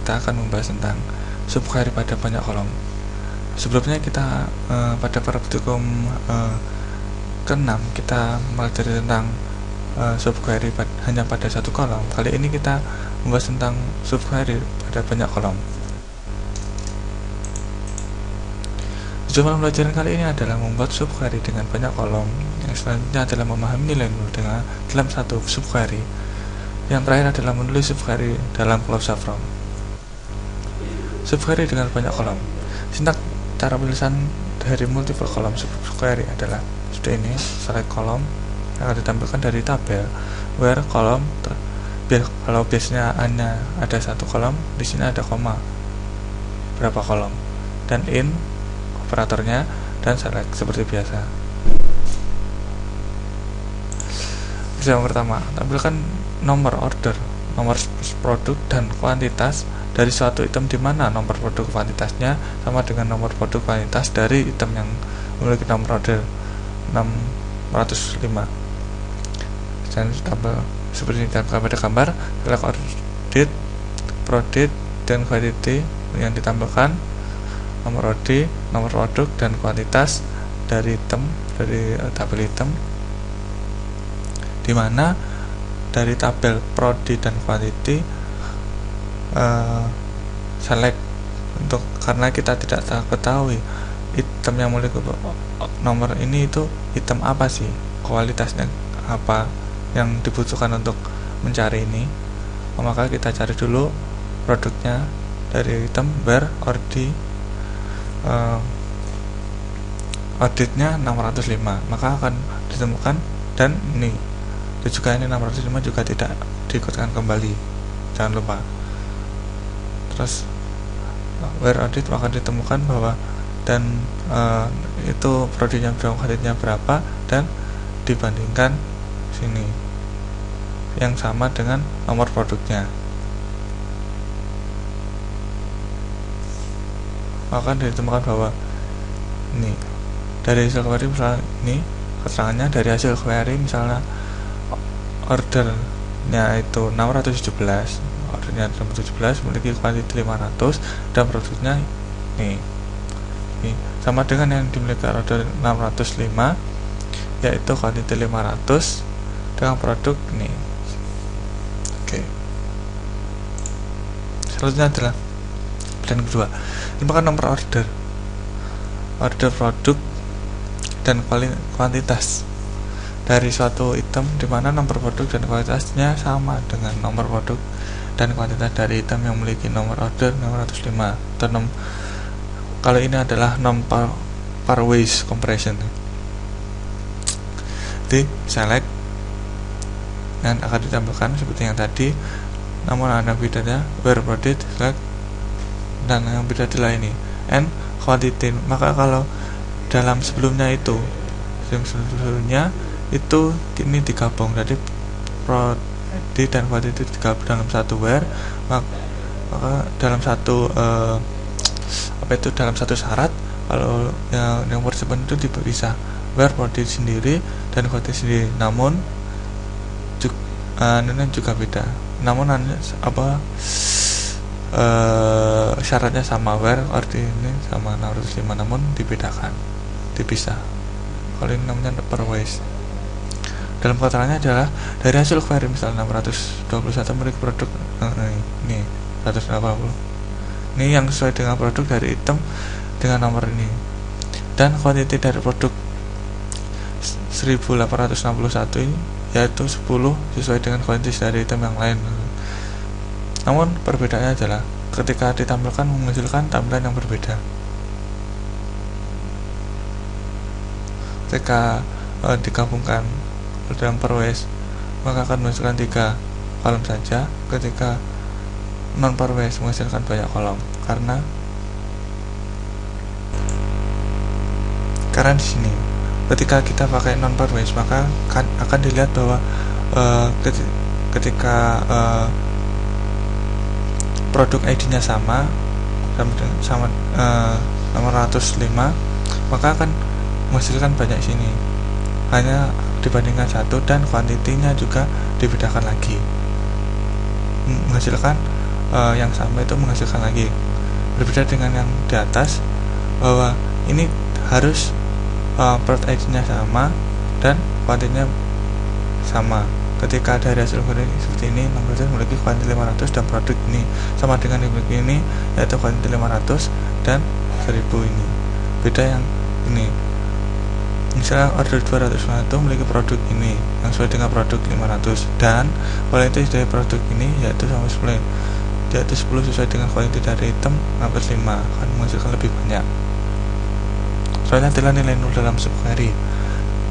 kita akan membahas tentang subquery pada banyak kolom. Sebelumnya kita pada praktikum ke-6 kita mempelajari tentang subquery hanya pada satu kolom. Kali ini kita membahas tentang subquery pada banyak kolom. Tujuan pembelajaran kali ini adalah membuat subquery dengan banyak kolom. Yang selanjutnya adalah memahami nilai nul dalam satu subquery. Yang terakhir adalah menulis subquery dalam closure form. Subquery dengan banyak kolom. Sintaks cara penulisan dari multiple kolom subquery adalah seperti ini: select kolom yang akan ditampilkan dari tabel, where kolom kalau biasanya hanya ada satu kolom, di sini ada koma berapa kolom, dan in operatornya, dan select seperti biasa. Yang pertama, tampilkan nomor order, nomor produk, dan kuantitas dari suatu item di mana nomor produk kuantitasnya sama dengan nomor produk kuantitas dari item yang memiliki nomor order 605. Dan tabel seperti ini pada gambar, select order, product, dan quantity yang ditampilkan nomor OD, nomor produk, dan kuantitas dari item, dari tabel item, di mana dari tabel prodi dan quantity select karena kita tidak ketahui item yang memiliki nomor ini itu item apa sih, kualitasnya apa yang dibutuhkan untuk mencari ini, maka kita cari dulu produknya dari item where auditnya 605, maka akan ditemukan, dan ini juga ini 605 juga tidak diikutkan kembali, jangan lupa. Terus where audit akan ditemukan bahwa dan itu produknya berapa, auditnya berapa, dan dibandingkan sini yang sama dengan nomor produknya, akan ditemukan bahwa ini dari hasil query, misalnya ini keterangannya dari hasil query, misalnya ordernya itu 617, ordernya 617 memiliki kuantitas 500, dan produknya ini sama dengan yang dimiliki order 605, yaitu kuantitas 500 dengan produk ini. Oke. Selanjutnya adalah dan kedua, ini nomor order produk, dan kuantitas dari suatu item di mana nomor produk dan kuantitasnya sama dengan nomor produk dan kuantitas dari item yang memiliki nomor order 605 atau kalau ini adalah non-pairwise comparison. Di select dan akan ditampilkan seperti yang tadi, namun ada bedanya where product select, dan yang beda adalah ini and quantity. Maka kalau dalam sebelumnya itu ini digabung, jadi prodi dan quantity digabung dalam satu where, maka dalam satu dalam satu syarat, kalau yang participant itu bisa where prodi sendiri dan quantity sendiri, namun ini juga beda, namun syaratnya sama, where order ini sama 605, namun dibedakan, dipisah. Kalau ini namanya pairwise. Dalam keterangannya adalah dari hasil query, misalnya 621 memiliki produk ini 180, ini yang sesuai dengan produk dari item dengan nomor ini, dan quantity dari produk 1861 ini yaitu 10 sesuai dengan kuantitas dari item yang lain. Namun perbedaannya adalah ketika ditampilkan menghasilkan tampilan yang berbeda. Ketika digabungkan dalam pairwise, maka akan menghasilkan 3 kolom saja. Ketika non pairwise menghasilkan banyak kolom, karena di sini ketika kita pakai non pairwise, maka akan dilihat bahwa ketika produk ID-nya sama nomor 105, maka akan menghasilkan banyak sini, hanya dibandingkan satu, dan kuantitinya juga dibedakan lagi, menghasilkan yang sama itu menghasilkan lagi. Berbeda dengan yang di atas, bahwa ini harus product ID-nya sama dan kuantitinya sama. Ketika dari hasil query seperti ini, nomor memiliki kuantiti 500 dan produk ini sama dengan dimiliki ini, yaitu kuantiti 500 dan 1000 ini. Beda yang ini, misalnya order 200 itu memiliki produk ini yang sesuai dengan produk 500 dan kualitas dari produk ini yaitu sama 10, yaitu 10 sesuai dengan kualitas dari item hampir 5, akan menghasilkan lebih banyak. Soalnya adalah nilai 0 dalam subquery.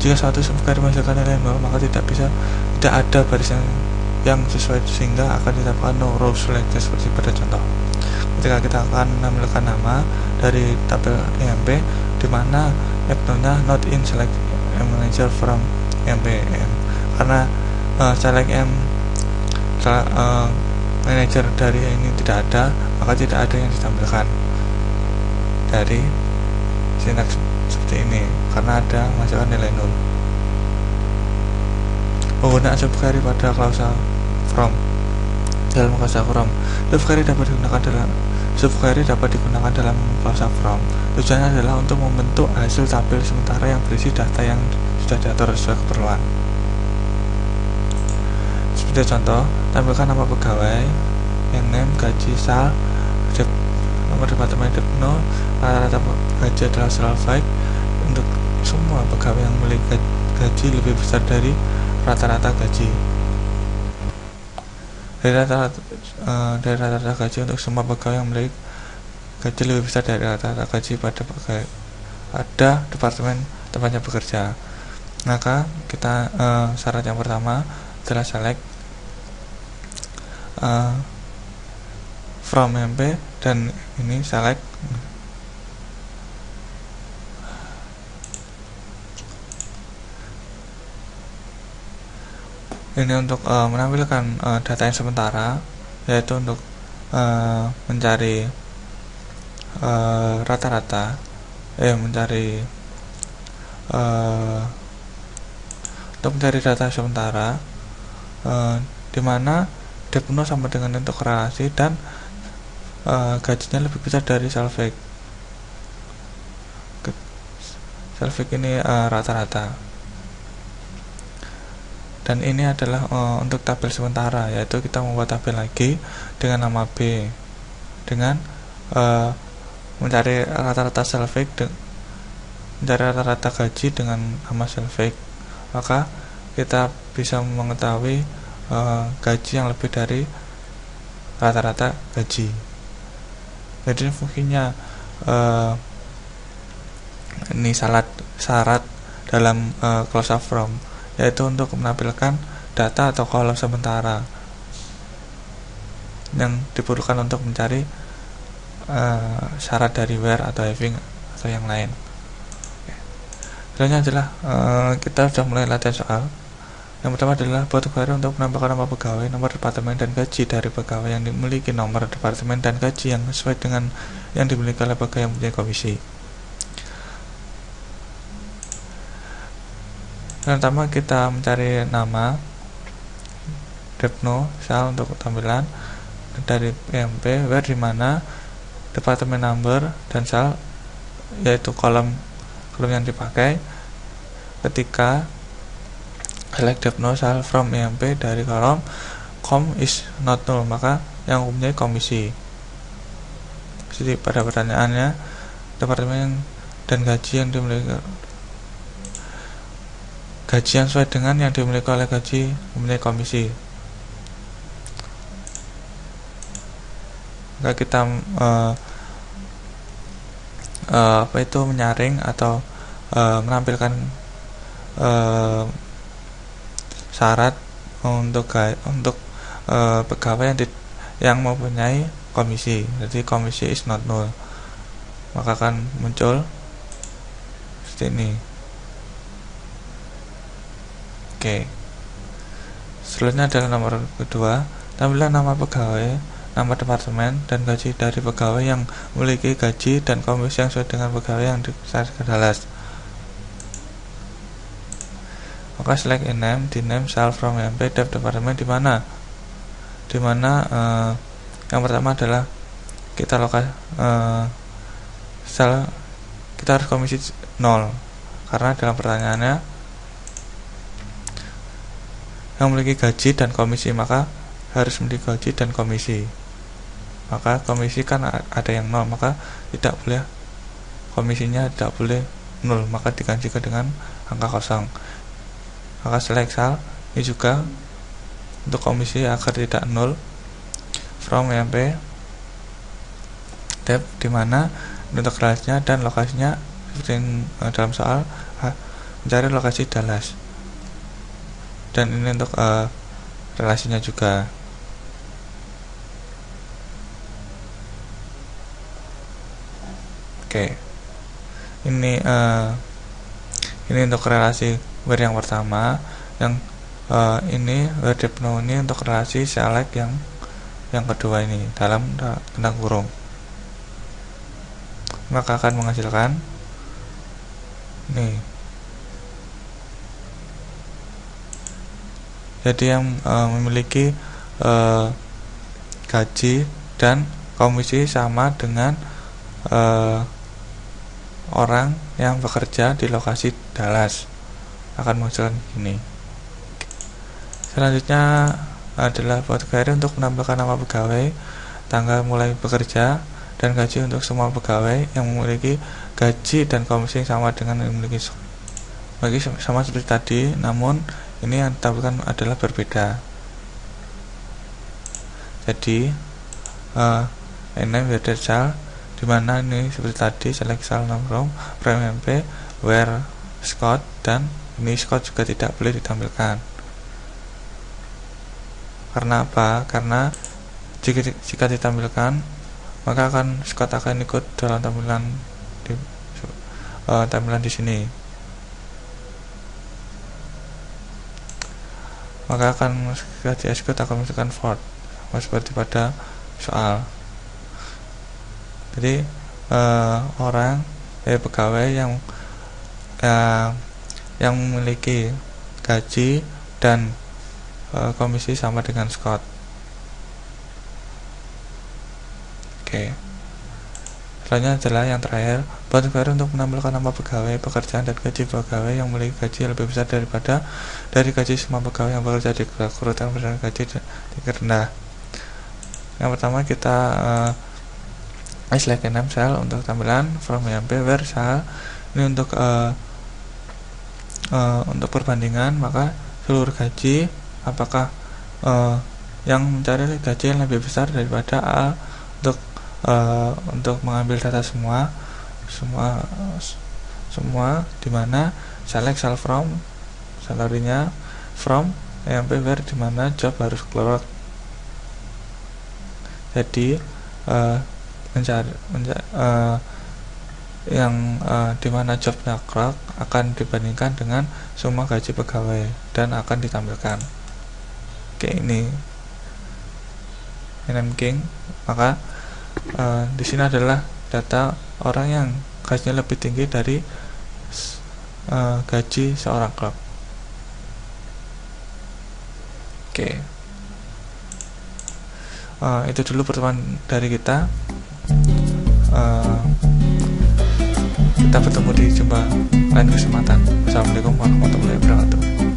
Jika suatu subquery menghasilkan nilai 0, maka tidak ada barisan yang sesuai sehingga akan ditambahkan no row selected seperti pada contoh. Ketika kita akan menambahkan nama dari tabel EMP, di mana nya not in select manager from EMP, karena select manager dari ini tidak ada, maka tidak ada yang ditampilkan dari sintaks seperti ini karena ada menghasilkan nilai 0. Penggunaan subquery pada klausa from. Dalam klausa from, subquery dapat digunakan dalam klausa from. Tujuannya adalah untuk membentuk hasil tabel sementara yang berisi data yang sudah diatur sesuai keperluan. Seperti contoh, tampilkan nama pegawai, yang name, gaji, sal, nomor departemen depno, rata-rata gaji adalah salary untuk semua pegawai yang memiliki gaji lebih besar dari rata-rata gaji. Dari rata-rata gaji untuk semua pegawai yang memiliki gaji lebih besar dari rata-rata gaji pada departemen tempatnya bekerja. Maka kita syarat yang pertama adalah select from MP dan ini select ini untuk menampilkan data yang sementara, yaitu untuk mencari rata-rata untuk mencari data sementara di mana depno sama dengan untuk relasi dan gajinya lebih besar dari salary. Salary ini rata-rata. Dan ini adalah untuk tabel sementara, yaitu kita membuat tabel lagi dengan nama B dengan mencari rata-rata salary mencari rata-rata gaji dengan nama salary. Maka kita bisa mengetahui gaji yang lebih dari rata-rata gaji. Jadi fungsinya ini syarat dalam klausa from, yaitu untuk menampilkan data atau kolom sementara yang diperlukan untuk mencari syarat dari where atau having atau yang lain. Selanjutnya adalah kita sudah mulai latihan soal. Yang pertama adalah buat query untuk menambahkan nama pegawai, nomor departemen, dan gaji dari pegawai yang dimiliki nomor departemen dan gaji yang sesuai dengan yang dimiliki oleh pegawai yang mempunyai komisi. Yang pertama kita mencari nama depno sal untuk tampilan dari PMP, where di mana departemen number dan sal yaitu kolom yang dipakai. Ketika select depno sal from EMP dari kolom com is not null, maka yang mempunyai komisi. Jadi pada pertanyaannya departemen dan gaji yang dimiliki yang sesuai dengan yang dimiliki oleh gaji mempunyai komisi. Maka kita menyaring atau menampilkan syarat untuk pegawai yang mempunyai komisi. Jadi komisi is not null, maka akan muncul seperti ini. Oke. Selanjutnya adalah nomor kedua, tampilkan nama pegawai, nama departemen, dan gaji dari pegawai yang memiliki gaji dan komisi yang sesuai dengan pegawai yang disyaratkan dalas. Maka select in name, di name sal from MP dev departemen di mana Yang pertama adalah kita sel kita harus komisi 0, karena dalam pertanyaannya yang memiliki gaji dan komisi, maka harus memiliki gaji dan komisi. Maka komisi kan ada yang 0, maka tidak boleh, komisinya tidak boleh 0, maka digantikan dengan angka kosong. Maka select cell ini juga untuk komisi agar tidak 0, from PMP tab, dimana untuk relasinya dan lokasinya seperti dalam soal mencari lokasi Dallas, dan ini untuk relasinya juga. Oke, ini untuk relasi where yang pertama. Yang ini where depth now ini untuk relasi select yang kedua ini dalam tanda kurung, maka akan menghasilkan nih. Jadi yang memiliki gaji dan komisi sama dengan orang yang bekerja di lokasi Dallas akan menghasilkan ini. Selanjutnya adalah buat query untuk menambahkan nama pegawai, tanggal mulai bekerja, dan gaji untuk semua pegawai yang memiliki gaji dan komisi yang sama dengan yang memiliki bagi sama seperti tadi, namun ini yang ditampilkan adalah berbeda. Jadi ini where cell, dimana ini seperti tadi select cell from PMP where Scott, dan ini Scott juga tidak boleh ditampilkan. Karena apa? Karena jika ditampilkan, maka Scott akan ikut dalam tampilan di sini. Maka akan di Scott akan masukkan Ford, seperti pada soal. Jadi pegawai yang memiliki gaji dan komisi sama dengan Scott. Oke. Selanjutnya adalah yang terakhir, buat query untuk menambahkan nama pegawai, pekerjaan, dan gaji pegawai yang memiliki gaji yang lebih besar dari gaji semua pegawai yang bekerja di urutan berdasarkan gaji tingkat rendah. Yang pertama kita select name cell untuk tampilan from PMP where cell ini untuk perbandingan, maka seluruh gaji apakah yang mencari gaji yang lebih besar daripada A untuk mengambil data semua dimana select cell from salary-nya from PMP where dimana job harus keluar. Jadi dimana jobnya clerk akan dibandingkan dengan semua gaji pegawai dan akan ditampilkan. Oke, ini ranking. Maka di sini adalah data orang yang gajinya lebih tinggi dari gaji seorang clerk. Oke. Itu dulu pertemuan dari kita. Kita bertemu di jumpa lain kesempatan. Assalamualaikum warahmatullahi wabarakatuh.